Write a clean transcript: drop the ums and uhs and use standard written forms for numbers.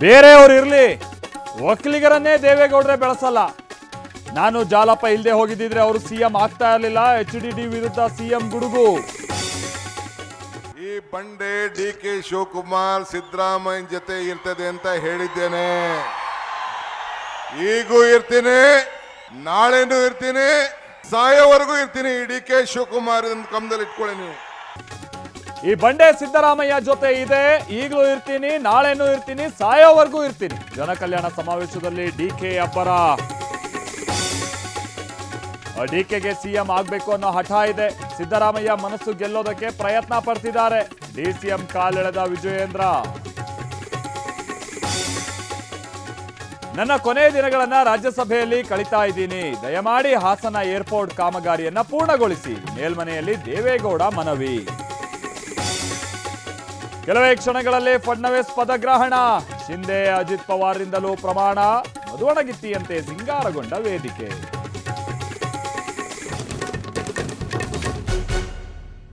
ಬೇರೆಯವರು ಇರಲಿ, ಒಕ್ಕಲಿಗರನ್ನೇ ದೇವೇಗೌಡರೇ ಬೆಳೆಸಲ್ಲ. ನಾನು ಜಾಲಪ್ಪ ಇಲ್ಲದೆ ಹೋಗಿದ್ದಿದ್ರೆ ಅವರು ಸಿಎಂ ಆಗ್ತಾ ಇರಲಿಲ್ಲ. HDD ವಿರುದ್ಧ ಸಿಎಂ ಗುಡುಗು. ಈ ಬಂಡೆ DK ಶಿವಕುಮಾರ್ ಸಿದ್ದರಾಮಯ್ಯ ಜೊತೆ ಇರ್ತದೆ ಅಂತ ಹೇಳಿದ್ದೇನೆ. ಈಗೂ ಇರ್ತೀನಿ, ನಾಳೆನೂ ಇರ್ತೀನಿ, ಸಾಯೋವರೆಗೂ ಇರ್ತೀನಿ. ಈ DK ಶಿವಕುಮಾರ್ ಕಮ್ಮದಲ್ಲಿ ಇಟ್ಕೊಳ್ಳಿ ನೀವು. ಈ ಬಂಡೆ ಸಿದ್ದರಾಮಯ್ಯ ಜೊತೆ ಇದೆ, ಈಗಲೂ ಇರ್ತೀನಿ, ನಾಳೆನೂ ಇರ್ತೀನಿ, ಸಾಯೋವರೆಗೂ ಇರ್ತೀನಿ. ಜನಕಲ್ಯಾಣ ಸಮಾವೇಶದಲ್ಲಿ DK ಅಬ್ಬರ. DKಗೆ ಸಿಎಂ ಆಗ್ಬೇಕು ಅನ್ನೋ ಹಠ ಇದೆ. ಸಿದ್ದರಾಮಯ್ಯ ಮನಸ್ಸು ಗೆಲ್ಲೋದಕ್ಕೆ ಪ್ರಯತ್ನ ಪಡ್ತಿದ್ದಾರೆ. DCM ಕಾಲೆಳೆದ ವಿಜಯೇಂದ್ರ. ನನ್ನ ಕೊನೆಯ ದಿನಗಳನ್ನ ರಾಜ್ಯಸಭೆಯಲ್ಲಿ ಕಳೀತಾ ಇದ್ದೀನಿ. ದಯಮಾಡಿ ಹಾಸನ ಏರ್ಪೋರ್ಟ್ ಕಾಮಗಾರಿಯನ್ನ ಪೂರ್ಣಗೊಳಿಸಿ. ಮೇಲ್ಮನೆಯಲ್ಲಿ ದೇವೇಗೌಡ ಮನವಿ. ಕೆಲವೇ ಕ್ಷಣಗಳಲ್ಲಿ ಫಡ್ನವೀಸ್ ಪದಗ್ರಹಣ. ಶಿಂದೆ ಅಜಿತ್ ಪವಾರ್ರಿಂದಲೂ ಪ್ರಮಾಣ. ಮಧುವಣಗಿತ್ತಿಯಂತೆ ಸಿಂಗಾರಗೊಂಡ ವೇದಿಕೆ.